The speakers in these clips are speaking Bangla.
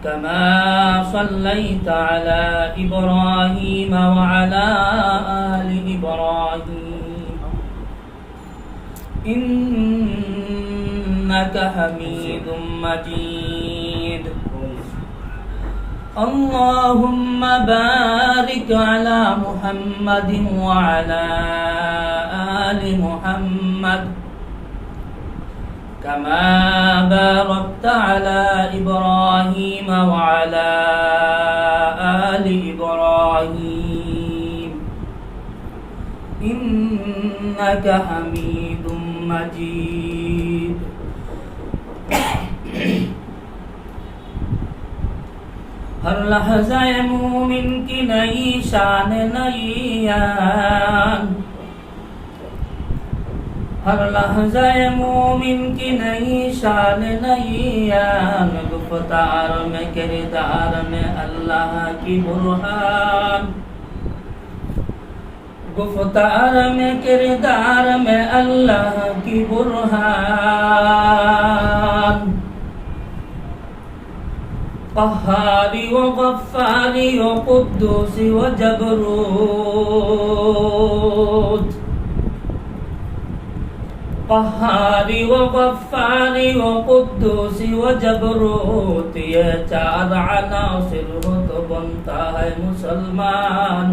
كما صليت على إبراهيم وعلى آل إبراهيم إنك حميد مجيد اللهم بارك على محمد وعلى آل محمد كما باركت على إبراهيم وعلى آل إبراهيم إنك حميد مجيد हर लहज़ाए मोमिन की नई शान नई यान हर लहज़ाए मोमिन की नई शान नई यान गुफ्तार में किरदार में अल्लाह की बुरहान गुफ्तार में किरदार में अल्लाह की बुरहान قهاري وغفاري وقدوسي وجبروت قهاري وغفاري وقدوسي وجبروت ये चार अनासिर हो तो बनता है मुसलमान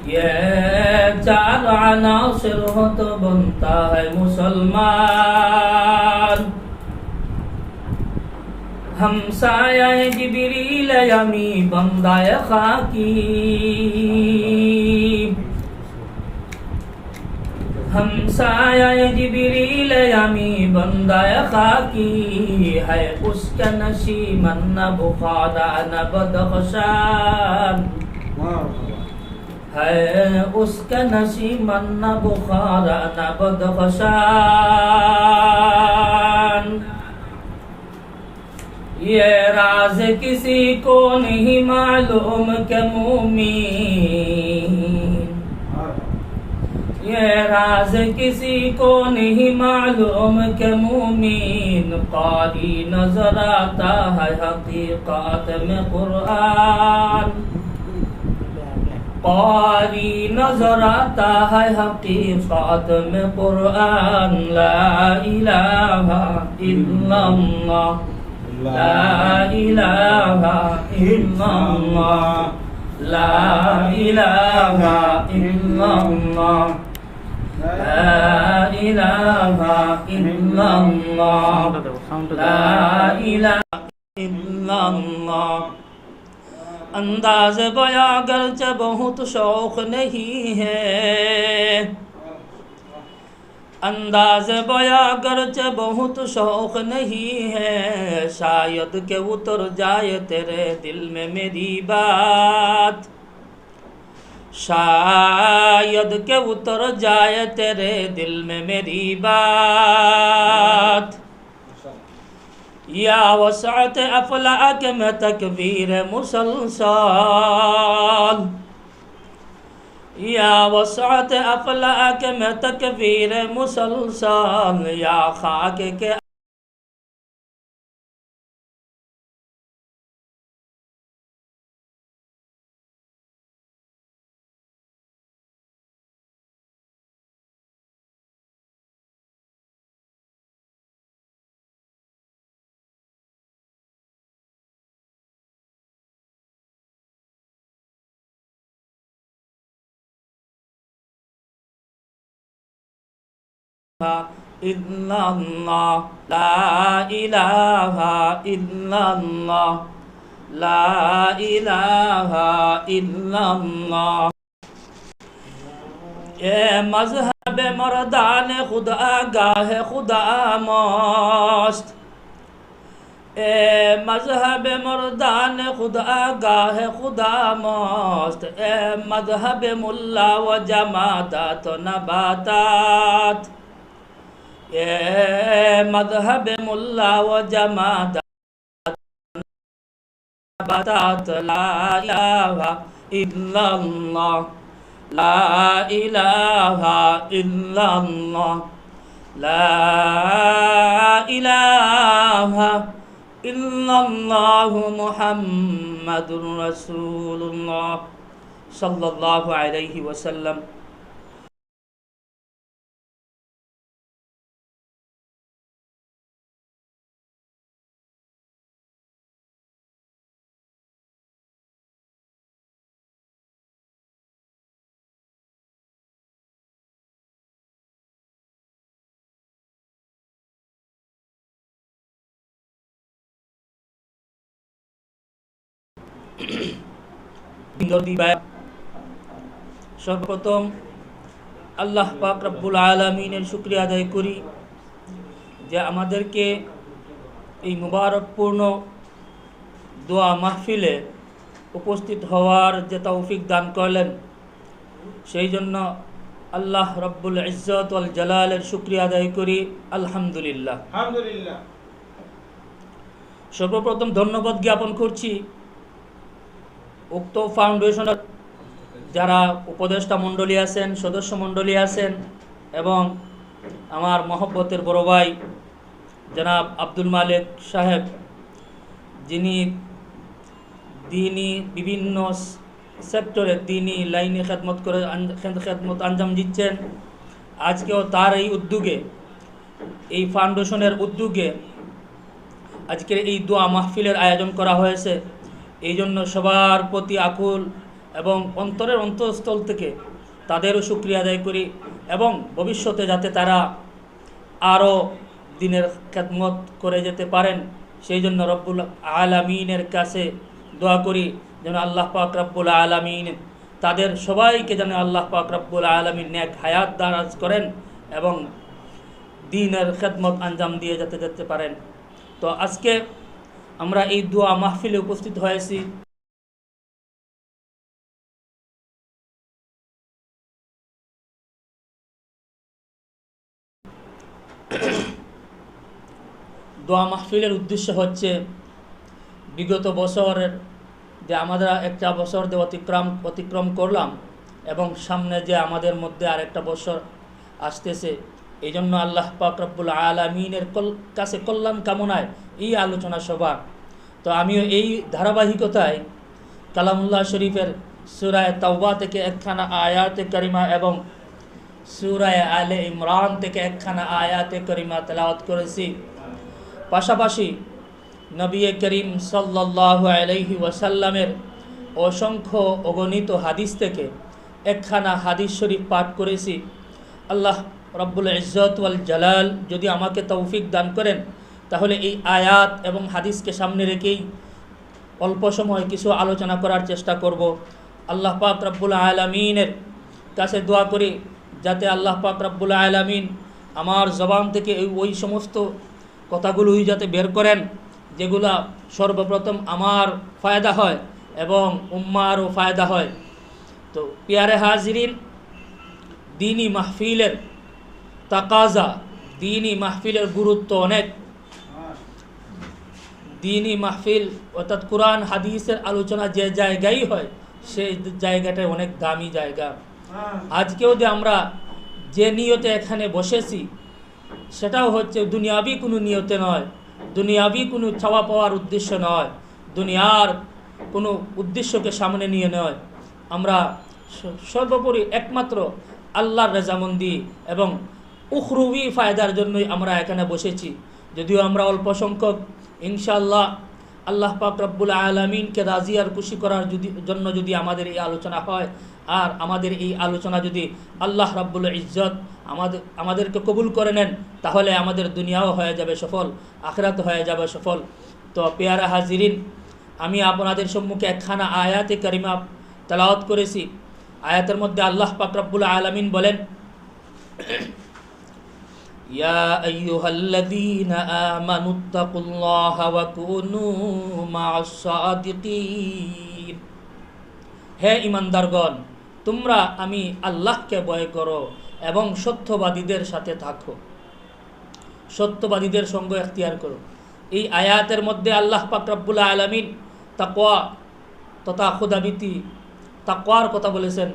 ये चार अनासिर हो तो बनता है मुसलमान हमसाया जिब्रील यमी बंदाए खाकी हमसाया जिब्रील यमी बंदाए खाकी है उसका नशीमन न बुखारा न बदख्शान है उसका नशीमन न बुखारा न बदख्शान ये राज किसी को नहीं मालूम के मुमीन ये राज किसी को नहीं मालूम के मुमीन कारी नजर आता है हकीकत में कुरान कारी नजर आता है हकीकत में कुरान ला इलाहा इल्लल्लाह لا إله إلا الله لا إله إلا الله لا إله إلا الله لا إله إلا الله अंदाज़ बयां गरचे बहुत शौक नहीं है अंदाज़ बया गरचे बहुत शौक नहीं है शायद के उतर जाए तेरे दिल में मेरी बात शायद के उतर जाए तेरे दिल में मेरी बात या वसअत अफलाक में तकबीर मुसलसल या वसअत अफलाक में तकबीर मुसलसल या खाक के इल्लल्लाह ला इलाहा इल्लल्लाह ला इलाहा इल्लल्लाह ए मज़हब मर्दान खुदा गाह खुदा मस्त ए मज़हब मर्दान खुदा गाह खुदा मस्त ए मज़हब मुल्ला व जमातात नबातात ए मज़हब मुल्ला व जमातात नबातात ला इलाहा इल्लल्लाह ला इलाहा इल्लल्लाह ला इलाहा ইল্লাল্লাহু মুহাম্মাদুর রাসূলুল্লাহ সাল্লাল্লাহু আলাইহি ওয়াসাল্লাম। সর্বপ্রথম আল্লাহ পাক রব্বুল আলামিনের শুকরিয়া আদায় করি যে আমাদেরকে এই মুবারকপূর্ণ দোয়া মাহফিলে উপস্থিত হওয়ার যে তৌফিক দান করলেন, সেই জন্য আল্লাহ রব্বুল ইজ্জত ওয়াল জালালের শুকরিয়া আদায় করি। আলহামদুলিল্লাহ। সর্বপ্রথম ধন্যবাদ জ্ঞাপন করছি উক্ত ফাউন্ডেশনের যারা উপদেষ্টা মণ্ডলী আছেন, সদস্য মণ্ডলী আছেন, এবং আমার মহব্বতের বড় ভাই জনাব আব্দুল মালিক সাহেব, যিনি দিনী বিভিন্ন সেক্টরে দিনী লাইনে খেদমত আঞ্জাম দিচ্ছেন। আজকেও তার এই উদ্যোগে, এই ফাউন্ডেশনের উদ্যোগে আজকের এই দোয়া মাহফিলের আয়োজন করা হয়েছে। এই জন্য সবার প্রতি আকুল এবং অন্তরের অন্তঃস্থল থেকে তাদেরও শুকরিয়া আদায় করি, এবং ভবিষ্যতে যাতে তারা আরও দিনের খেদমত করে যেতে পারেন, সেই জন্য রব্বুল আলামিনের কাছে দোয়া করি যেন আল্লাহ পাক রব্বুল আলামিন তাদের সবাইকে যেন আল্লাহ পাক রব্বুল আলামিন নেক হায়াত দারাজ করেন এবং দিনের খেদমত আঞ্জাম দিয়ে যেতে পারেন। তো আজকে আমরা এই দোয়া মাহফিলে উপস্থিত হয়েছি দোয়া মাহফিলের উদ্দেশ্য হচ্ছে বিগত বছরের যে আমরা একটা বছর যে অতিক্রম করলাম, এবং সামনে যে আমাদের মধ্যে আরেকটা বছর আসতেছে, এই জন্য আল্লাহ পাক রব্বুল আলামিনের কাছে কল্যাণ কামনায় এই আলোচনা সভা। তো আমিও এই ধারাবাহিকতায় কালামুল্লাহ শরীফের সূরা তাওবা থেকে একখানা আয়াতে কারিমা এবং সূরা আলে ইমরান থেকে একখানা আয়াতে কারিমা তেলাওয়াত করেছি। পাশাপাশি নবী করিম সাল্লাল্লাহু আলাইহি ওয়াসাল্লামের অসংখ্য অগণিত হাদিস থেকে একখানা হাদিস শরীফ পাঠ করেছি। আল্লাহ রব্বুল ইজ্জত ওয়াল জালাল যদি আমাকে তৌফিক দান করেন, তাহলে এই আয়াত এবং হাদিসকে সামনে রেখেই অল্প সময় কিছু আলোচনা করার চেষ্টা করব। আল্লাহ পাক রব্বুল আলামিনের কাছে দোয়া করি যাতে আল্লাহ পাক রব্বুল আলামিন আমার জবান থেকে ওই সমস্ত কথাগুলোই যাতে বের করেন যেগুলা সর্বপ্রথম আমার ফায়দা হয় এবং উম্মারও ফায়দা হয়। তো পিয়ারে হাজিরিন, দিনী মাহফিলের তাকাজা, দিনী মাহফিলের গুরুত্ব অনেক। দিনী মাহফিল অর্থাৎ কোরআন হাদিসের আলোচনা যে জায়গায় হয়, সেই জায়গাটায় অনেক দামি জায়গা। আজকেও যে আমরা যে নিয়তে এখানে বসেছি, সেটাও হচ্ছে দুনিয়াবি কোনো নিয়তে নয়, দুনিয়াবি কোনো চাওয়া পাওয়ার উদ্দেশ্য নয়, দুনিয়ার কোনো উদ্দেশ্যকে সামনে নিয়ে নয়। আমরা সর্বোপরি একমাত্র আল্লাহর রেজামন্দি এবং উখরুবি ফায়দার জন্যই আমরা এখানে বসেছি। যদিও আমরা অল্প সংখ্যক, ইনশাআল্লাহ আল্লাহ পাক রব্বুল আলামিনকে রাজি আর খুশি করার জন্য যদি আমাদের এই আলোচনা হয়, আর আমাদের এই আলোচনা যদি আল্লাহ রাব্বুল ইজ্জত আমাদেরকে কবুল করে নেন, তাহলে আমাদের দুনিয়াও হয়ে যাবে সফল, আখিরাত হয়ে যাবে সফল। তো পেয়ারা হাজিরিন, আমি আপনাদের সম্মুখে একখানা আয়াতে কারিমা তেলাওয়াত করেছি। আয়াতের মধ্যে আল্লাহ পাক রব্বুল আলামিন বলেন, ইয়া আইয়ুহাল্লাযীনা আমানুত্তাকুল্লাহা ওয়া কুনু মা'আস সাদিকিন। হে ঈমানদারগণ, তোমরা আমি আল্লাহকে ভয় করো এবং সত্যবাদীদের সাথে থাকো, সত্যবাদীদের সঙ্গ এখতিয়ার করো। এই আয়াতের মধ্যে আল্লাহ পাক রব্বুল আলামিন তাকওয়া তথা খুদাভীতি, তাকওয়ার কথা বলেছেন,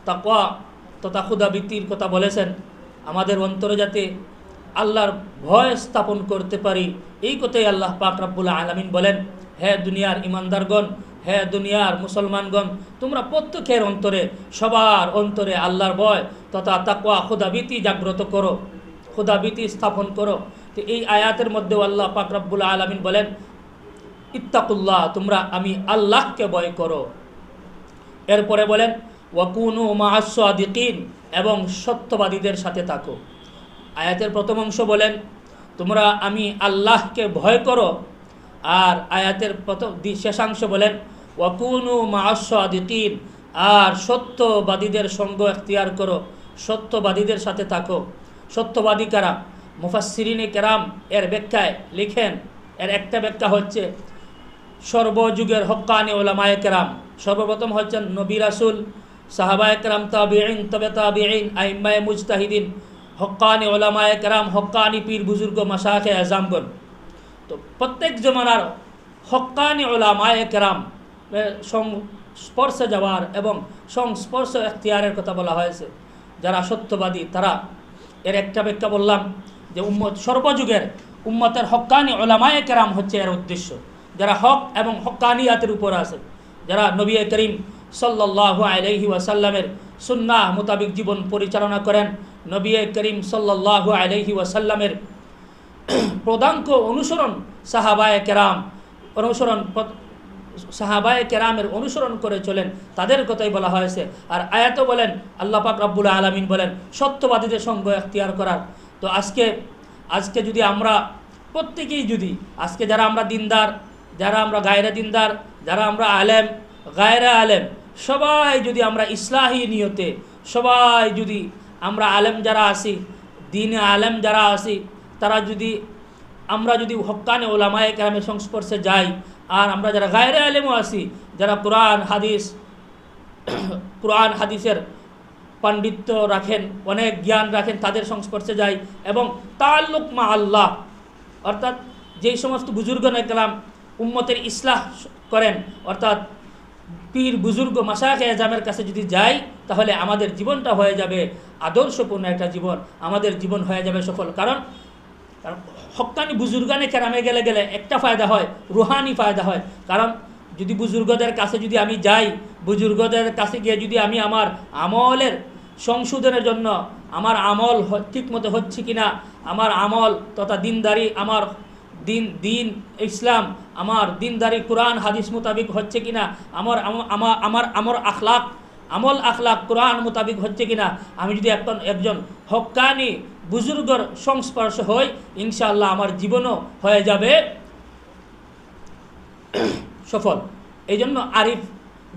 তাকওয়া তথা খুদাভীতির কথা বলেছেন। আমাদের অন্তরে যাতে আল্লাহর ভয় স্থাপন করতে পারি। এই কথাই আল্লাহ পাক রব্বুল আলামিন বলেন, হে দুনিয়ার ইমানদারগণ, হে দুনিয়ার মুসলমানগণ, তোমরা প্রত্যেকের অন্তরে, সবার অন্তরে আল্লাহর ভয় তথা তাকওয়া খুদাভীতি জাগ্রত করো, খুদাভীতি স্থাপন করো। তো এই আয়াতের মধ্যে আল্লাহ পাক রব্বুল আলামিন বলেন, ইত্তাকুল্লাহ, তোমরা আমি আল্লাহকে ভয় করো। এরপরে বলেন ওয়াকুনু মাআস সাদিকিন, এবং সত্যবাদীদের সাথে থাকো। আয়াতের প্রথম অংশ বলেন তোমরা আমি আল্লাহকে ভয় করো, আর আয়াতের শেষাংশ বলেন ওয়াকুনু মাআস সাদিকিন, আর সত্যবাদীদের সঙ্গ এখতিয়ার করো, সত্যবাদীদের সাথে থাকো। সত্যবাদী কারা? মুফাসসিরিনে কেরাম এর ব্যাখ্যায় লিখেন, এর একটা ব্যাখ্যা হচ্ছে সর্বযুগের হক্কানি ওলামায়ে কেরাম। সর্বপ্রথম হচ্ছেন নবী রাসূল, সাহাবায়ে কেরাম, তাবিঈন, তবে তাবিঈন, আইম্মায়ে মুজতাহিদিন, হক্কানি ওলামায়ে কেরাম, হক্কানি পীর বুজুর্গ, মাশায়েখে আযমগণ। তো প্রত্যেক জমানার হক্কানি ওলামায়ে কেরাম সংস্পর্শে যাওয়ার এবং সংস্পর্শ এখতিয়ারের কথা বলা হয়েছে। যারা সত্যবাদী তারা, এর একটা ব্যাখ্যা বললাম যে সর্বযুগের উম্মতের হক্কানি ওলামায়ে কেরাম হচ্ছে এর উদ্দেশ্য, যারা হক এবং হক্কানিয়াতের উপর আছে, যারা নবী করিম সাল্লাল্লাহু আলাইহি ওয়াসাল্লামের সুন্নাহ মোতাবিক জীবন পরিচালনা করেন, নবী করিম সাল্লাল্লাহু আলাইহি ওয়াসাল্লামের পদাঙ্ক অনুসরণ সাহাবায়ে কেরামের অনুসরণ করে চলেন, তাদের কথাই বলা হয়েছে। আর আয়াত বলেন, আল্লাহ পাক রব্বুল আলামিন বলেন সত্যবাদীদের সঙ্গ এখতিয়ার করার। তো আজকে যদি আমরা প্রত্যেকেই যদি আজকে যারা আমরা দিনদার, যারা আমরা গায়রা দিনদার, যারা আমরা আলেম, গায়রা আলেম, সবাই যদি আমরা ইসলাহি নিয়তে, সবাই যদি আমরা আলেম যারা আছি, দ্বীনে আলেম যারা আছি, তারা যদি আমরা যদি হক্কানে ওলামায়ে কেরামের সংস্পর্শে যাই, আর আমরা যারা গায়রা আলেমও আছি, যারা কোরআন হাদিসের পাণ্ডিত্য রাখেন, অনেক জ্ঞান রাখেন, তাদের সংস্পর্শে যাই এবং তাআল্লুক মা আল্লাহ, অর্থাৎ যেই সমস্ত বুজুর্গনে কেরাম উম্মতের ইসলাহ করেন, অর্থাৎ পীর বুজুর্গ মাশায়েখে আযমের কাছে যদি যাই, তাহলে আমাদের জীবনটা হয়ে যাবে আদর্শপূর্ণ একটা জীবন, আমাদের জীবন হয়ে যাবে সফল। কারণ হক্কানি বুজুর্গানে কেরামে গেলে একটা ফায়দা হয়, রুহানি ফায়দা হয়। কারণ যদি বুজুর্গদের কাছে যদি আমি যাই, বুজুর্গদের কাছে গিয়ে যদি আমি আমার আমলের সংশোধনের জন্য, আমার আমল ঠিকমতো হচ্ছে কিনা, আমার আমল তথা দিনদারি, আমার দিন ইসলাম, আমার দিনদারি কোরআন হাদিস মোতাবিক হচ্ছে কিনা, আমার আমল আখলাক কোরআন মোতাবিক হচ্ছে কিনা, আমি যদি একজন হক্কানি বুজুর্গর সংস্পর্শ হই, ইনশাআল্লাহ আমার জীবনও হয়ে যাবে সফল। এই জন্য আরিফ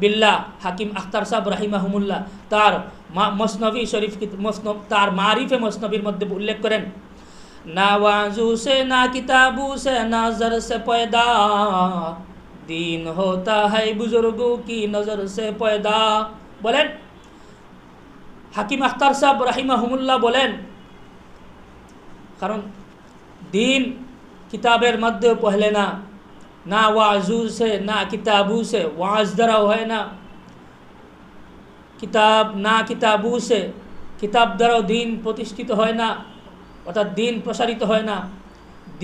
বিল্লাহ হাকিম আখতার সাহেব রাহিমাহুমুল্লাহ তার মসনবী শরীফ, তার মারিফে মসনবীর মধ্যে উল্লেখ করেন, না ওয়াজু সে না কিতাবু সে নজর সে পয়দা, দিন হোতা है বুজুর্গো কি নজর সে পয়দা। বলেন হাকিম আখতার সাহেব রাহিমাহুমুল্লাহ বলেন, কারণ দিন কিতাবের মধ্যে পহলে না, না ওয়াজু সে না কিতাবু সে, ওয়াজ দ্বারাও হয় না, কিতাবু সে, কিতাব দ্বারাও দিন প্রতিষ্ঠিত হয় না, অর্থাৎ দিন প্রসারিত হয় না।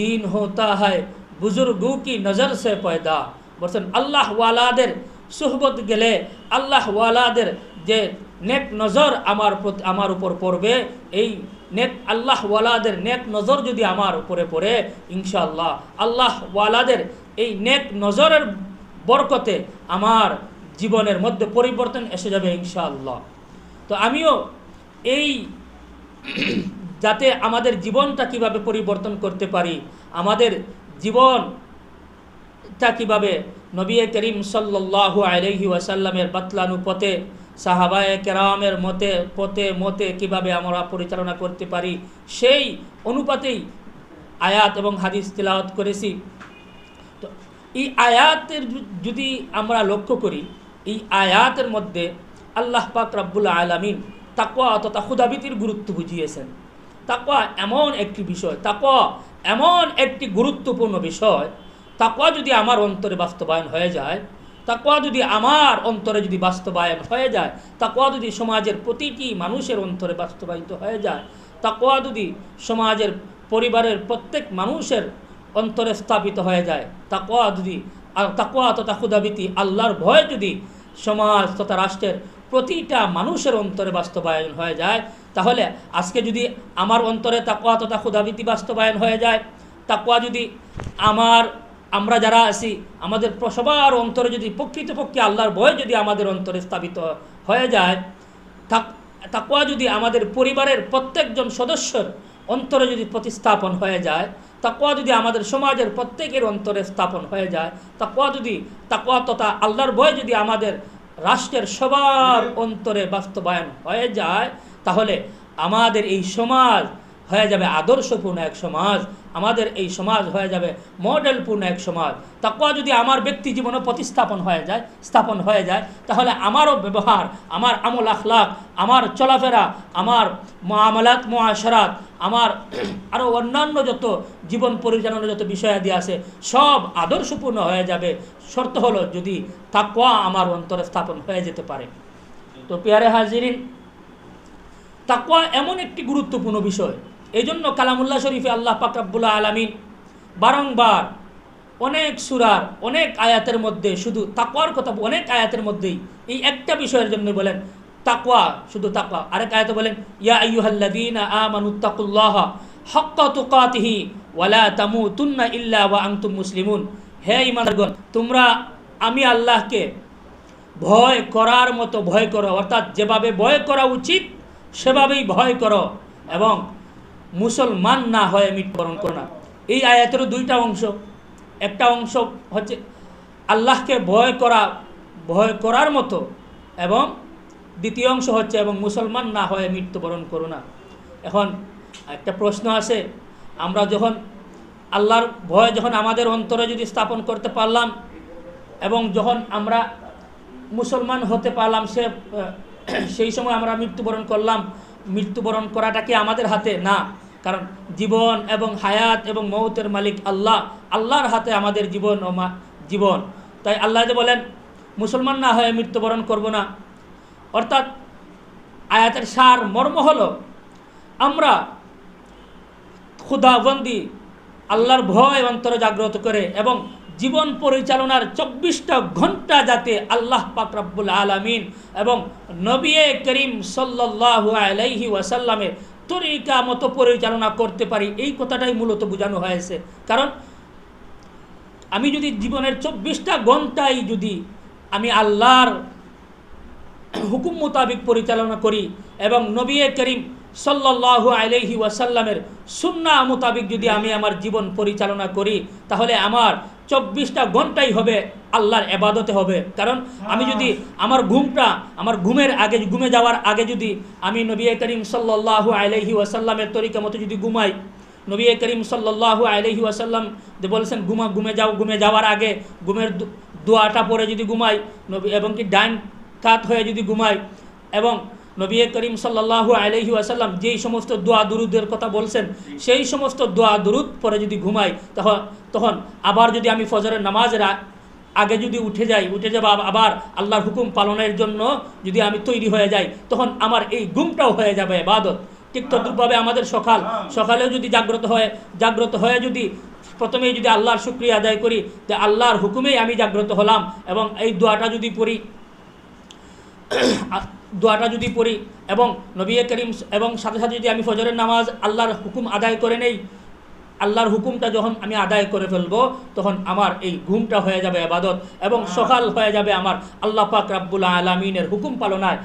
দিন হোতা হয় বুজুর্গো কি নজর সে পয়দা। বলছেন আল্লাহ ওয়ালাদের সুহবত গেলে, আল্লাহ ওয়ালাদের যে নেক নজর আমার উপর পড়বে, এই নেক আল্লাহ ওয়ালাদের নেক নজর যদি আমার উপরে পড়ে, ইনশাআল্লাহ আল্লাহ ওয়ালাদের এই নেক নজরের বরকতে আমার জীবনের মধ্যে পরিবর্তন এসে যাবে ইনশাআল্লাহ। তো আমিও এই যাতে আমাদের জীবনটা কিভাবে পরিবর্তন করতে পারি, আমাদের জীবনটা কিভাবে নবী করিম সাল্লাল্লাহু আলাইহি ওয়াসাল্লামের বাতলানু পথে, সাহাবায়ে কেরামের মতে কিভাবে আমরা পরিচালনা করতে পারি, সেই অনুপাতেই আয়াত এবং হাদিস তিলাওয়াত করেছি। তো এই আয়াতের যদি আমরা লক্ষ্য করি, এই আয়াতের মধ্যে আল্লাহ পাক রব্বুল আলামিন তাকওয়া তথা খুদাভীতির গুরুত্ব বুঝিয়েছেন। তাকওয়া এমন একটি বিষয়, তাকওয়া এমন একটি গুরুত্বপূর্ণ বিষয়, তাকওয়া যদি আমার অন্তরে বাস্তবায়ন হয়ে যায়, তাকওয়া যদি আমার অন্তরে যদি বাস্তবায়ন হয়ে যায়, তাকওয়া যদি সমাজের প্রতিটি মানুষের অন্তরে বাস্তবায়িত হয়ে যায়, তাকওয়া যদি সমাজের পরিবারের প্রত্যেক মানুষের অন্তরে স্থাপিত হয়ে যায়, তাকওয়া যদি আর তাকওয়া তথা খুদাভীতি আল্লাহর ভয় যদি সমাজ তথা রাষ্ট্রের প্রতিটা মানুষের অন্তরে বাস্তবায়ন হয়ে যায়, তাহলে আজকে যদি আমার অন্তরে তাকওয়া তথা খুদাভীতি বাস্তবায়ন হয়ে যায়, তাকওয়া যদি আমরা যারা আছি আমাদের সবার অন্তরে যদি প্রকৃতপক্ষে আল্লাহর ভয় যদি আমাদের অন্তরে স্থাপিত হয়ে যায়, তাকওয়া যদি আমাদের পরিবারের প্রত্যেকজন সদস্যর অন্তরে যদি প্রতিস্থাপন হয়ে যায়, তাকওয়া যদি আমাদের সমাজের প্রত্যেকের অন্তরে স্থাপন হয়ে যায়, তাকওয়া তথা আল্লাহর ভয় যদি আমাদের রাষ্ট্রের সবার অন্তরে বাস্তবায়ন হয়ে যায়, তাহলে আমাদের এই সমাজ হয়ে যাবে আদর্শপূর্ণ এক সমাজ, আমাদের এই সমাজ হয়ে যাবে মডেলপূর্ণ এক সমাজ। তাকওয়া যদি আমার ব্যক্তি জীবনে স্থাপন হয়ে যায়, তাহলে আমারও ব্যবহার, আমার আমল আখলাক, আমার চলাফেরা, আমার মুআমালাত মুআশারাত, আমার আরও অন্যান্য যত জীবন পরিচালনার যত বিষয়াদি আছে সব আদর্শপূর্ণ হয়ে যাবে। শর্ত হলো যদি তাকওয়া আমার অন্তরে স্থাপন হয়ে যেতে পারে। তো প্রিয় হাজিরিন, তাকওয়া এমন একটি গুরুত্বপূর্ণ বিষয়, এই জন্য কালামুল্লাহ শরীফে আল্লাহ পাক রব্বুল আলামিন বারংবার অনেক সূরার অনেক আয়াতের মধ্যে শুধু তাকওয়ার কথা, অনেক আয়াতের মধ্যেই এই একটা বিষয়ের জন্য বলেন তাকওয়া, শুধু তাকওয়া। আরেক আয়াতে বলেন ইয়া আইয়ুহাল্লাযীনা আমানুত্তাকুল্লাহা হাক্কা তুকাতিহি ওয়া লা তামুতুন্না ইল্লা ওয়া আনতুম মুসলিমুন। হে ঈমানদারগণ, তোমরা আমি আল্লাহকে ভয় করার মতো ভয় করো, অর্থাৎ যেভাবে ভয় করা উচিত সেভাবেই ভয় করো এবং মুসলমান না হয়ে মৃত্যুবরণ করো না। এই আয়াতেরও দুইটা অংশ, একটা অংশ হচ্ছে আল্লাহকে ভয় করার মতো, এবং দ্বিতীয় অংশ হচ্ছে এবং মুসলমান না হয়ে মৃত্যুবরণ করো না। এখন একটা প্রশ্ন আছে, আমরা যখন আল্লাহর ভয় যখন আমাদের অন্তরে যদি স্থাপন করতে পারলাম এবং যখন আমরা মুসলমান হতে পারলাম, সেই সময় আমরা মৃত্যুবরণ করলাম, মৃত্যুবরণ করাটা কি আমাদের হাতে? না, কারণ জীবন এবং হায়াত এবং মৌতের মালিক আল্লাহ, আল্লাহর হাতে আমাদের জীবন। তাই আল্লাহ যে বলেন মুসলমান না হয়ে মৃত্যুবরণ করব না, অর্থাৎ আয়াতের সার মর্ম হলো আমরা খুদাবন্দি আল্লাহর ভয় অন্তরে জাগ্রত করে এবং জীবন পরিচালনার 24টা ঘন্টা যাতে আল্লাহ পাক রব্বুল আলামিন এবং নবী করিম সাল্লাল্লাহু আলাইহি ওয়াসাল্লামের তরিকা মতো পরিচালনা করতে পারি, এই কথাটাই মূলত বোঝানো হয়েছে। কারণ আমি যদি জীবনের 24টা ঘন্টাই যদি আমি আল্লাহর হুকুম মোতাবিক পরিচালনা করি এবং নবী করিম সাল্লাল্লাহু আলাইহি ওয়াসাল্লামের সুন্নাহ মোতাবিক যদি আমি আমার জীবন পরিচালনা করি, তাহলে আমার 24টা ঘন্টাই হবে আল্লাহর ইবাদতে হবে। কারণ আমি যদি আমার ঘুমে যাওয়ার আগে যদি আমি নবী করিম সাল্লাল্লাহু আলাইহি ওয়াসাল্লামের তরিকা মতো যদি ঘুমাই, নবী করিম সাল্লাল্লাহু আলাইহি ওয়াসাল্লাম যে বলেছেন ঘুমে যাওয়ার আগে ঘুমের দোয়াটা পরে যদি ঘুমাই, এবং কি ডাইন কাত হয়ে যদি ঘুমাই, এবং নবী করিম সাল্লাল্লাহু আলাইহি ওয়াসাল্লাম যেই সমস্ত দোয়া দুরুদের কথা বলছেন সেই সমস্ত দোয়া দুরুদ পরে যদি ঘুমাই, তখন আবার যদি আমি ফজরের নামাজের আগে যদি উঠে যাব আবার আল্লাহর হুকুম পালনের জন্য যদি আমি তৈরি হয়ে যাই, তখন আমার এই ঘুমটাও হয়ে যাবে ইবাদত। ঠিক তদ্রূপভাবে আমাদের সকালেও যদি জাগ্রত হয়ে যদি প্রথমেই যদি আল্লাহর শুকরিয়া আদায় করি যে আল্লাহর হুকুমেই আমি জাগ্রত হলাম, এবং এই দোয়াটা যদি পড়ি এবং নবী করিম এবং সাথে সাথে যদি আমি ফজরের নামাজ আল্লাহর হুকুম আদায় করে নেই, আল্লাহর হুকুমটা যখন আমি আদায় করে ফেলবো, তখন আমার এই ঘুমটা হয়ে যাবে ইবাদত এবং সকাল হয়ে যাবে আমার আল্লাহ পাক রব্বুল আলামিনের হুকুম পালনায়।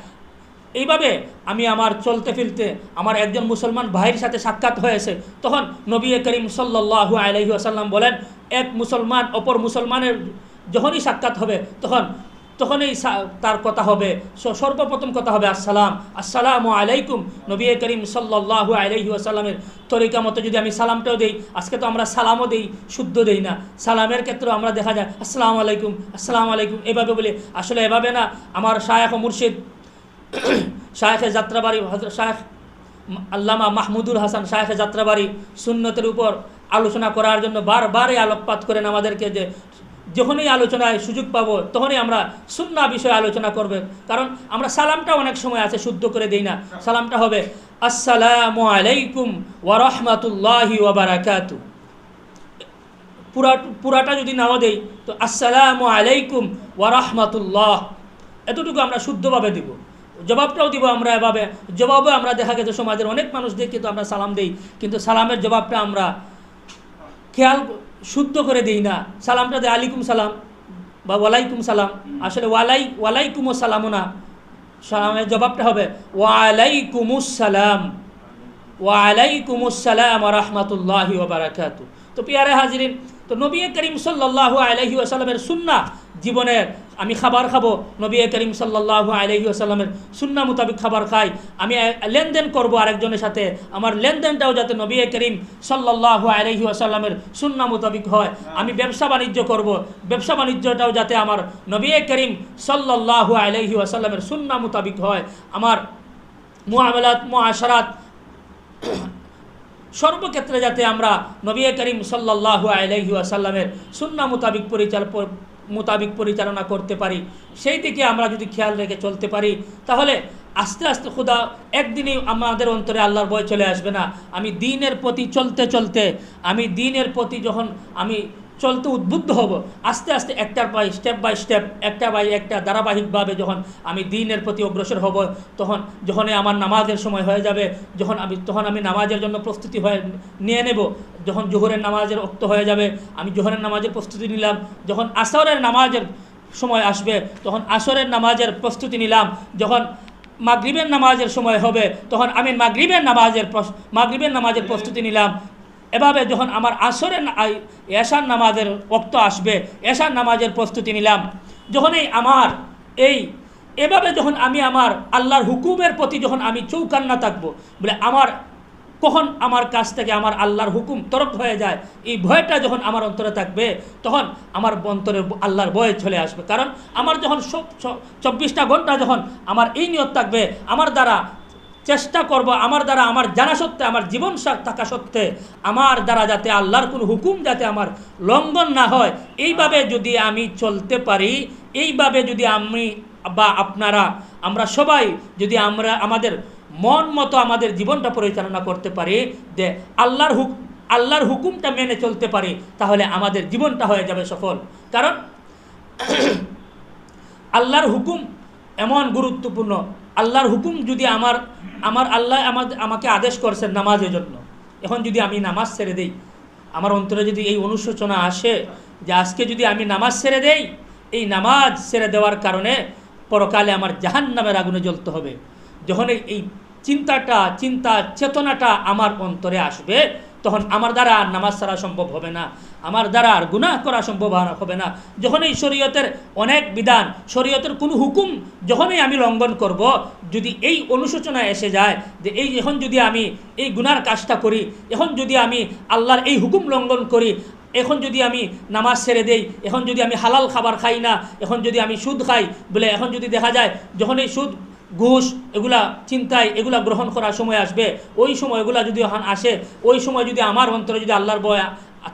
এইভাবে আমি আমার চলতে ফিরতে আমার একজন মুসলমান ভাইয়ের সাথে সাক্ষাৎ হয়েছে, তখন নবী করিম সাল্লাল্লাহু আলাইহি ওয়াসাল্লাম বলেন এক মুসলমান অপর মুসলমানের যখনই সাক্ষাৎ হবে তখনই তার কথা হবে, সর্বপ্রথম কথা হবে আসসালামু আলাইকুম। নবী করিম সাল্লাল্লাহু আলাইহি ওয়াসাল্লামের তরিকা মতো যদি আমি সালামটাও দেই, আজকে তো আমরা সালামও দেই, শুদ্ধ দেই না, সালামের ক্ষেত্রে আমরা দেখা যায় আসসালামু আলাইকুম এভাবে বলি। আসলে এভাবে না, আমার শায়েখ ও মুর্শিদ শায়েখে যাত্রাবাড়ি শায়েখ আল্লামা মাহমুদুল হাসান শায়েখে যাত্রাবাড়ি সুন্নতের উপর আলোচনা করার জন্য বারবারই আলোকপাত করেন আমাদেরকে যে যখনই আলোচনায় সুযোগ পাবো তখনই আমরা সুন্নাহ বিষয়ে আলোচনা করবে। কারণ আমরা সালামটা অনেক সময় আছে শুদ্ধ করে দেই না, সালামটা হবে আসসালামু আলাইকুম ওয়া রাহমাতুল্লাহি ওয়া বারাকাতুহু। পুরাটা যদি নাও দেই তো আসসালামু আলাইকুম ওয়া রাহমাতুল্লাহ, এতটুকু আমরা শুদ্ধভাবে দিব। জবাবটাও দিব আমরা এভাবে, জবাবও আমরা দেখা গেছে সমাজের অনেক মানুষ দেখি তো আমরা সালাম দিই, কিন্তু সালামের জবাবটা আমরা খেয়াল শুদ্ধ করে দিই না। সালামটা দেয় আলাইকুম সালাম বা ওয়ালাইকুম সালাম, আসলে ওয়ালাইকুমও সালামও না, সালামের জবাবটা হবে ওয়ালাইকুমুসসালাম, ওয়ালাইকুমুসসালাম ওয়া রাহমাতুল্লাহি ওয়া বারাকাতুহু। তো প্রিয়ারে হাজিরিন, তো নবী করিম সাল্লাল্লাহু আলাইহি ওয়াসাল্লামের সুন্নাহ জীবনের, আমি খাবার খাবো নবী করিম সাল্লাল্লাহু আলাইহি ওয়াসাল্লামের সুন্নাহ মোতাবিক খাবার খাই, আমি লেনদেন করব আরেকজনের সাথে, আমার লেনদেনটাও যাতে নবী করিম সাল্লাল্লাহু আলাইহি ওয়াসাল্লামের সুন্নাহ মোতাবিক হয়। আমি ব্যবসা বাণিজ্য করব, ব্যবসা বাণিজ্যটাও যাতে আমার নবী করিম সাল্লাল্লাহু আলাইহি ওয়াসাল্লামের সুন্নাহ মোতাবিক হয়। আমার মুআমালাত মুআশারাত সর্বক্ষেত্রে যাতে আমরা নবী করিম সাল্লাল্লাহু আলাইহি ওয়াসাল্লামের সুন্নাহ মোতাবিক পরিচালনা করতে পারি, সেই দিকে আমরা যদি খেয়াল রেখে চলতে পারি, তাহলে আস্তে আস্তে খুদা একদিনই আমাদের অন্তরে আল্লাহর ভয় চলে আসবে না। আমি দ্বীনের প্রতি চলতে চলতে, আমি দ্বীনের প্রতি যখন আমি চলতে উদ্বুদ্ধ হব, আস্তে আস্তে একটার বাই স্টেপ বাই স্টেপ, একটা বাই একটা ধারাবাহিকভাবে যখন আমি দ্বীনের প্রতি অগ্রসর হব, যখনই আমার নামাজের সময় হয়ে যাবে, তখন আমি নামাজের জন্য প্রস্তুতি নিয়ে নেব। যখন জোহরের নামাজের ওক্ত হয়ে যাবে, আমি জোহরের নামাজের প্রস্তুতি নিলাম। যখন আসরের নামাজের সময় আসবে, তখন আসরের নামাজের প্রস্তুতি নিলাম। যখন মাগরিবের নামাজের সময় হবে, তখন আমি মাগরিবের নামাজের প্রস্তুতি নিলাম। এভাবে যখন আমার আসরের এশার নামাজের ওক্ত আসবে, এশার নামাজের প্রস্তুতি নিলাম। যখনই আমার এভাবে যখন আমি আমার আল্লাহর হুকুমের প্রতি যখন আমি চৌকান্না থাকবো, বলে কখন আমার কাছ থেকে আমার আল্লাহর হুকুম তরক হয়ে যায়, এই ভয়টা যখন আমার অন্তরে থাকবে, তখন আমার অন্তরে আল্লাহর ভয় চলে আসবে। কারণ আমার যখন 24টা ঘন্টা যখন আমার এই নিয়ত থাকবে, আমার দ্বারা চেষ্টা করব, আমার দ্বারা আমার জানা সত্ত্বে, আমার জীবন থাকা সত্ত্বে, আমার দ্বারা যাতে আল্লাহর কোনো হুকুম যাতে আমার লঙ্ঘন না হয়, এইভাবে যদি আমি চলতে পারি, এইভাবে যদি আমি বা আপনারা, আমরা সবাই যদি আমাদের মন মতো আমাদের জীবনটা পরিচালনা করতে পারি, যে আল্লাহর হুকুমটা মেনে চলতে পারি, তাহলে আমাদের জীবনটা হয়ে যাবে সফল। কারণ আল্লাহর হুকুম এমন গুরুত্বপূর্ণ। আল্লাহর হুকুম যদি আমার আল্লাহ আমাকে আদেশ করছেন নামাজের জন্য, এখন যদি আমি নামাজ ছেড়ে দেই, আমার অন্তরে যদি এই অনুশোচনা আসে যে আজকে যদি আমি নামাজ ছেড়ে দেই, এই নামাজ ছেড়ে দেওয়ার কারণে পরকালে আমার জাহান্নামের আগুনে জ্বলতে হবে, যখন এই চেতনাটা আমার অন্তরে আসবে, তখন আমার দ্বারা আর নামাজ ছাড়া সম্ভব হবে না, আমার দ্বারা আর গুনাহ করা সম্ভব হবে না। যখনই শরীয়তের অনেক বিধান, শরীয়তের কোনো হুকুম যখনই আমি লঙ্ঘন করব, যদি এই অনুশোচনা এসে যায় যে এখন যদি আমি এই গুনার কাজটা করি, এখন যদি আমি আল্লাহর এই হুকুম লঙ্ঘন করি, এখন যদি আমি নামাজ ছেড়ে দেই, এখন যদি আমি হালাল খাবার খাই না, এখন যদি আমি সুদ খাই, বলে এখন যদি দেখা যায় যখন এই সুদ ঘুষ এগুলা চিন্তায় এগুলা গ্রহণ করার সময় আসবে, ওই সময় এগুলা যদি আসে, ওই সময় যদি আমার অন্তরে যদি আল্লাহর ভয়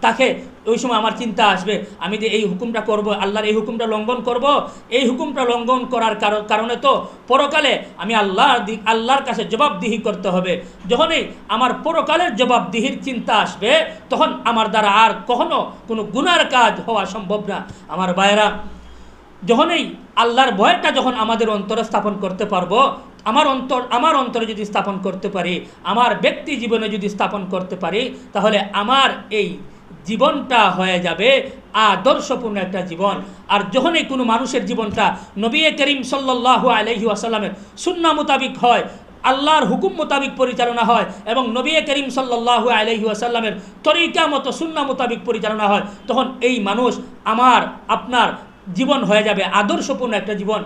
থাকে, ওই সময় আমার চিন্তা আসবে আমি যে এই হুকুমটা করব, আল্লাহর এই হুকুমটা লঙ্ঘন করব, এই হুকুমটা লঙ্ঘন করার কারণে তো পরকালে আমি আল্লাহর কাছে জবাবদিহি করতে হবে। যখনই আমার পরকালের জবাবদিহির চিন্তা আসবে, তখন আমার দ্বারা আর কখনো কোনো গুনার কাজ হওয়া সম্ভব না। আমার ভাইয়েরা, যখনই আল্লাহর ভয়টা যখন আমাদের অন্তরে স্থাপন করতে পারবো, আমার অন্তরে যদি স্থাপন করতে পারি, আমার ব্যক্তি জীবনে যদি স্থাপন করতে পারি, তাহলে আমার এই জীবনটা হয়ে যাবে আদর্শপূর্ণ একটা জীবন। আর যখনই কোনো মানুষের জীবনটা নবী করিম সাল্লাল্লাহু আলাইহি ওয়াসাল্লামের সুন্নাহ মোতাবিক হয়, আল্লাহর হুকুম মোতাবিক পরিচালনা হয়, এবং নবী করিম সাল্লাল্লাহু আলাইহি ওয়াসাল্লামের তরিকা মতো সুন্নাহ মোতাবিক পরিচালনা হয়, তখন এই মানুষ আপনার জীবন হয়ে যাবে আদর্শপূর্ণ একটা জীবন।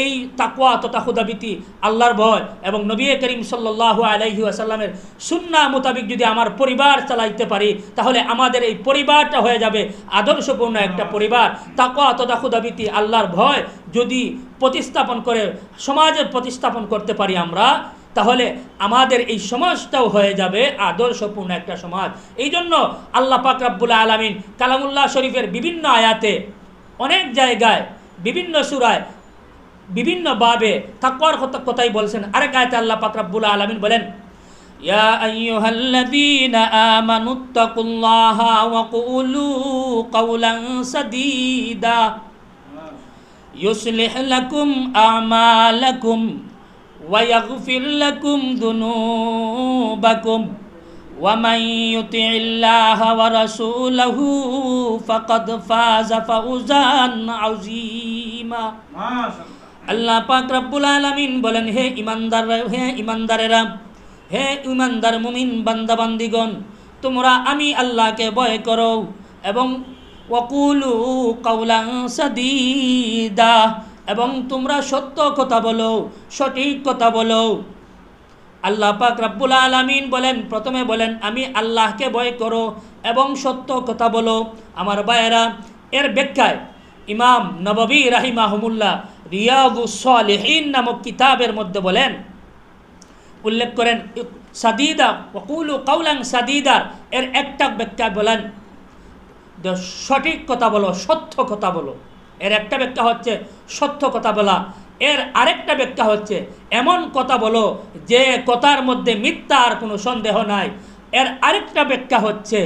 এই তাকওয়া তথা খুদাভীতি, আল্লাহর ভয় এবং নবী করিম সাল্লাল্লাহু আলাইহি ওয়াসাল্লামের সুন্নাহ মোতাবিক যদি আমার পরিবার চালাইতে পারি, তাহলে আমাদের এই পরিবারটা হয়ে যাবে আদর্শপূর্ণ একটা পরিবার। তাকওয়া তথা খুদাভীতি, আল্লাহর ভয় যদি সমাজে প্রতিস্থাপন করতে পারি আমরা, তাহলে আমাদের এই সমাজটাও হয়ে যাবে আদর্শপূর্ণ একটা সমাজ। এই জন্য আল্লাহ পাক রব্বুল আলামিন কালামুল্লাহ শরীফের বিভিন্ন আয়াতে, অনেক জায়গায়, বিভিন্ন সূরায়, বিভিন্ন ভাবে তাকওয়ার কথাই বলছেন। আরেক আয়াতে আল্লাহ পাক রব্বুল আলামিন বলেন, ইয়া আইয়ুহাল্লাযীনা আমানুত্তাকুল্লাহা ওয়া কুলু কাওলান সাদীদা ইউসলিহ লাকুম আমালাকুম ওয়া ইয়াগফির লাকুম যুনুবাকুম ওয়া মান ইউতি'ইল্লাহা ওয়া রাসূলাহু ফাকাদ ফাযা ফাওজান আযীমা। আল্লাহ পাক রব্বুল আলামিন বলেন, হে ইমানদারেরা, হে ইমানদার মুমিন বান্দা বান্দিগণ, তোমরা আমি আল্লাহকে ভয় করো এবং ওয়াকুলু কাওলান সাদীদা, এবং তোমরা সত্য কথা বলো, সঠিক কথা বলো। আল্লাহ পাক রব্বুল আলামিন বলেন, প্রথমে বলেন আমি আল্লাহকে ভয় করো এবং সত্য কথা বলো। আমার ভাইয়েরা, এর ব্যাখ্যায় ইমাম নববী রাহিমাহুমুল্লাহ রিয়াদুস সালিহিন নামক কিতাবের মধ্যে বলেন, উল্লেখ করেন সাদীদা ওয়াকুলু কাওলান সাদীদা এর একটা ব্যাখ্যা বলেন সঠিক কথা বলো, সত্য কথা বলো। এর একটা ব্যাখ্যা হচ্ছে সত্য কথা বলা। এর আরেকটা ব্যাখ্যা হচ্ছে এমন কথা বলো যে কথার মধ্যে মিথ্যার কোনো সন্দেহ নাই। এর আরেকটা ব্যাখ্যা হচ্ছে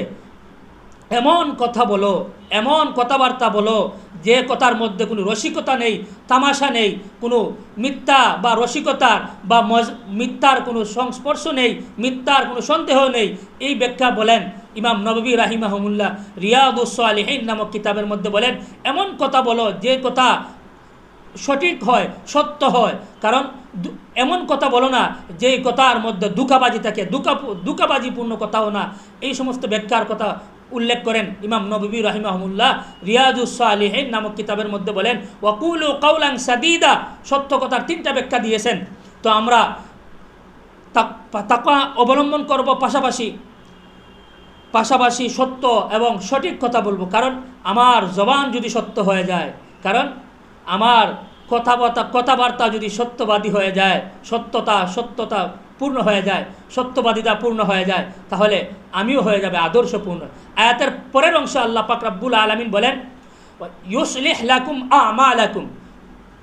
এমন কথা বলো, এমন কথাবার্তা বলো যে কথার মধ্যে কোনো রসিকতা নেই, তামাশা নেই, কোনো মিথ্যা বা রসিকতার বা মিথ্যার কোনো সংস্পর্শ নেই, মিথ্যার কোনো সন্দেহ নেই। এই ব্যাখ্যা বলেন ইমাম নববী রাহিমাহুমুল্লাহ রিয়াদুস সালিহিন নামক কিতাবের মধ্যে বলেন, এমন কথা বলো যে কথা সঠিক হয়, সত্য হয়। কারণ এমন কথা বলো না যে কথার মধ্যে দুঃখাবাজি থাকে, দুঃখাবাজিপূর্ণ কথাও না। এই সমস্ত ব্যাখ্যার কথা উল্লেখ করেন ইমাম নববী রাহিমাহুল্লাহ রিয়াদুস সালিহিন নামক কিতাবের মধ্যে বলেন ওয়াকুলু কাওলান সাদীদা, সত্য কথার তিনটা ব্যাখ্যা দিয়েছেন। তো আমরা তাকওয়া অবলম্বন করব, পাশাপাশি সত্য এবং সঠিক কথা বলবো। কারণ আমার জবান যদি সত্য হয়ে যায়, কারণ আমার কথাবার্তা যদি সত্যবাদী হয়ে যায়, সত্যতা পূর্ণ হয়ে যায়, সত্যবাদিতা পূর্ণ হয়ে যায়, তাহলে আমিও হয়ে যাবে আদর্শপূর্ণ। আয়াতের পরের অংশ আল্লাহ পাক রব্বুল আলামিন বলেন ইউসলিহ লাকুম আমালাকুম।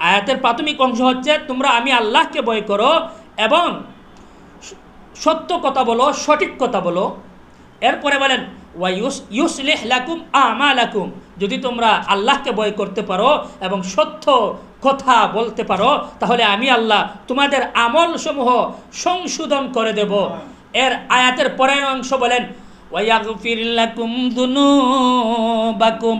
আয়াতের প্রাথমিক অংশ হচ্ছে তোমরা আমি আল্লাহকে ভয় করো এবং সত্য কথা বলো, সঠিক কথা বলো। এরপরে বলেন ওয়া ইউসলিহ লাকুম আমালাকুম, যদি তোমরা আল্লাহকে ভয় করতে পারো এবং সত্য কথা বলতে পারো তাহলে আমি আল্লাহ তোমাদের আমল সমূহ সংশোধন করে দেব। এর আয়াতের পরের অংশ বলেন ওয়া ইয়াগফির লাকুম যুনুবাকুম।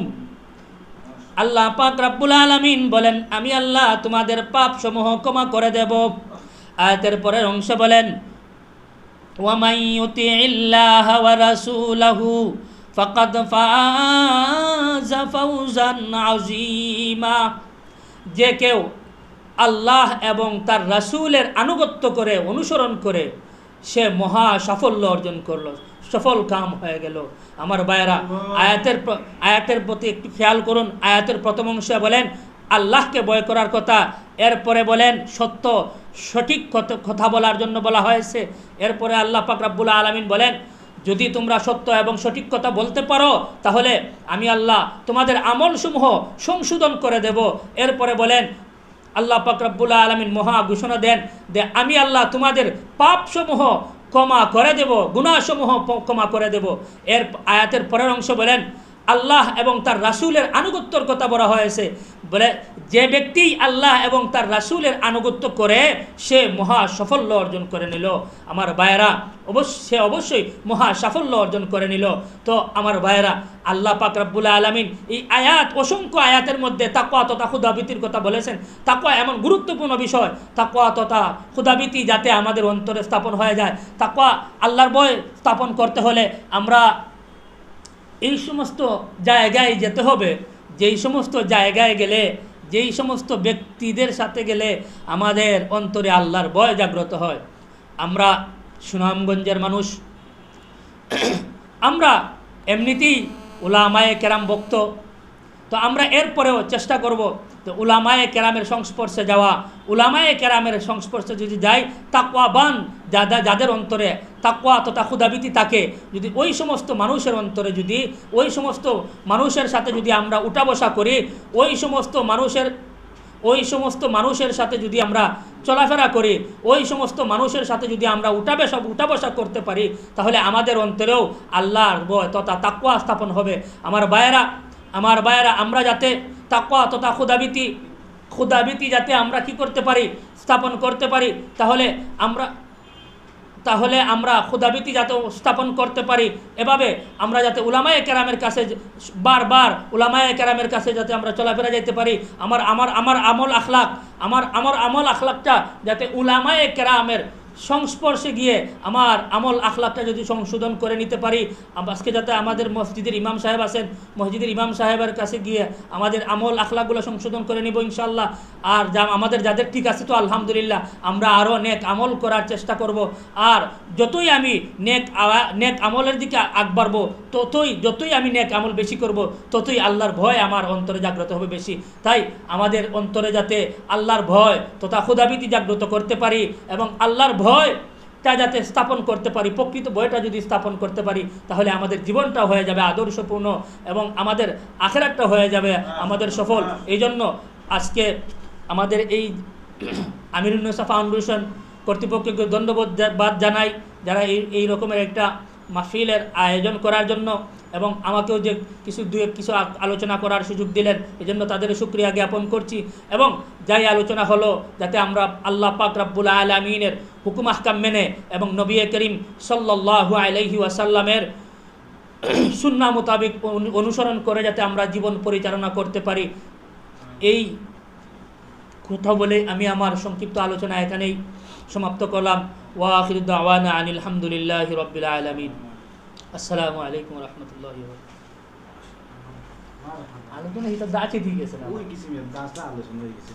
আল্লাহ পাক রব্বুল আলামিন বলেন আমি আল্লাহ তোমাদের পাপ সমূহ ক্ষমা করে দেব। আয়াতের পরের অংশ বলেন ওয়া মান ইউতি'ইল্লাহা ওয়া রাসূলাহু ফাকাদ ফাযা ফাওজান আযীমা। যে কেউ আল্লাহ এবং তার রাসূলের আনুগত্য করে, অনুসরণ করে, সে মহা সাফল্য অর্জন করলো, সফল কাম হয়ে গেল। আমার ভাইয়েরা, আয়াতের প্রতি একটু খেয়াল করুন। আয়াতের প্রথম অংশে বলেন আল্লাহকে ভয় করার কথা, এরপরে বলেন সঠিক কথা বলার জন্য বলা হয়েছে। এরপরে আল্লাহ পাক রব্বুল আলামিন বলেন যদি তোমরা সত্য এবং সঠিক কথা বলতে পারো তাহলে আমি আল্লাহ তোমাদের আমলসমূহ সংশোধন করে দেব। এরপরে বলেন আল্লাহ পাক রব্বুল আলামিন মহা ঘোষণা দেন যে আমি আল্লাহ তোমাদের পাপসমূহ ক্ষমা করে দেব, গুনাহসমূহ ক্ষমা করে দেব। এর আয়াতের পরের অংশ বলেন আল্লাহ এবং তার রাসূলের আনুগত্যের কথা বলা হয়েছে। বলে যে ব্যক্তি আল্লাহ এবং তার রাসূলের আনুগত্য করে সে মহা সাফল্য অর্জন করে নিল। আমার ভাইয়েরা, সে অবশ্যই মহা সাফল্য অর্জন করে নিল। তো আমার ভাইয়েরা, আল্লাহ পাক রব্বুল আলামিন এই অসংখ্য আয়াতের মধ্যে তাকওয়া তথা ক্ষুধাভীতির কথা বলেছেন। তাকওয়া এমন গুরুত্বপূর্ণ বিষয়, তাকওয়া তথা ক্ষুধাভীতি যাতে আমাদের অন্তরে স্থাপন হয়ে যায়। তাকওয়া আল্লাহর ভয় স্থাপন করতে হলে আমরা এই সমস্ত জায়গায় যেতে হবে, যেই সমস্ত জায়গায় গেলে, যেই সমস্ত ব্যক্তিদের সাথে গেলে আমাদের অন্তরে আল্লাহর ভয় জাগ্রত হয়। আমরা সুনামগঞ্জের মানুষ, আমরা এমনিতেই উলামায়ে কেরাম ভক্ত। তো আমরা এরপরেও চেষ্টা করব তো উলামায়ে কেরামের সংস্পর্শে যাওয়া। উলামায়ে কেরামের সংস্পর্শে যদি যাই, তাকওয়াবান যাদের অন্তরে তাকওয়া তথা ক্ষুধাভীতি থাকে, যদি ওই সমস্ত মানুষের অন্তরে, যদি ওই সমস্ত মানুষের সাথে যদি আমরা উঠা বসা করি, ওই সমস্ত মানুষের ওই সমস্ত মানুষের সাথে যদি আমরা চলাফেরা করি, ওই সমস্ত মানুষের সাথে যদি আমরা উঠা বসা করতে পারি, তাহলে আমাদের অন্তরেও আল্লাহর ভয় তথা তাকওয়া স্থাপন হবে। আমার ভাইয়েরা, আমরা যাতে তাকওয়া তথা ক্ষুধাভীতি যাতে আমরা কি করতে পারি, স্থাপন করতে পারি, তাহলে আমরা ক্ষুধাভীতি যাতে স্থাপন করতে পারি, এভাবে আমরা যাতে উলামায়ে কেরামের কাছে বারবার উলামায়ে কেরামের কাছে যাতে আমরা চলাফেরা যেতে পারি। আমার আমল আখলাকটা যাতে উলামায়ে কেরামের সংস্পর্শে গিয়ে আমার আমল আখলাকটা যদি সংশোধন করে নিতে পারি। আজকে যাতে আমাদের মসজিদের ইমাম সাহেব আছেন, মসজিদের ইমাম সাহেবের কাছে গিয়ে আমাদের আমল আখলাকগুলো সংশোধন করে নিব ইনশাআল্লাহ। আর আমাদের যাদের ঠিক আছে তো আলহামদুলিল্লাহ, আমরা আরও নেক আমল করার চেষ্টা করব। আর যতই আমি নেক আমলের দিকে আগ বাড়বো, যতই আমি নেক আমল বেশি করব, ততই আল্লাহর ভয় আমার অন্তরে জাগ্রত হবে বেশি। তাই আমাদের অন্তরে যাতে আল্লাহর ভয় তথা ক্ষুধাভীতি জাগ্রত করতে পারি এবং আল্লাহর ভয়টা যাতে স্থাপন করতে পারি, প্রকৃত ভয়টা যদি স্থাপন করতে পারি, তাহলে আমাদের জীবনটা হয়ে যাবে আদর্শপূর্ণ এবং আমাদের আখিরাতটা হয়ে যাবে আমাদের সফল। এই জন্য আজকে আমাদের এই আমিরুন্নেসা ফাউন্ডেশন কর্তৃপক্ষকে ধন্যবাদ জানাই, যারা এই রকমের একটা মাহফিলের আয়োজন করার জন্য এবং আমাকেও যে কিছু আলোচনা করার সুযোগ দিলেন, এই জন্য তাদের শুকরিয়া জ্ঞাপন করছি। এবং যাই আলোচনা হলো, যাতে আমরা আল্লাহ পাক রব্বুল আলামিনের হুকুম আহকাম মেনে এবং নবী করিম সাল্লাল্লাহু আলাইহি ওয়াসাল্লামের সুন্নাহ মোতাবেক অনুসরণ করে যাতে আমরা জীবন পরিচালনা করতে পারি, এই কথা বলে আমি আমার সংক্ষিপ্ত আলোচনা এখানেই সমাপ্ত করলাম। ওয়া আখিরু দাওয়ানা আনিল হামদুলিল্লাহি রাব্বিল আলামিন। আসসালামু আলাইকুম ওয়া রাহমাতুল্লাহি ওয়া বারাকাতুহু। আলোচনা এটা দাঁচে দিয়ে গেছে না, ওই কিছু দাঁচা আলোচনা হয়ে গেছে।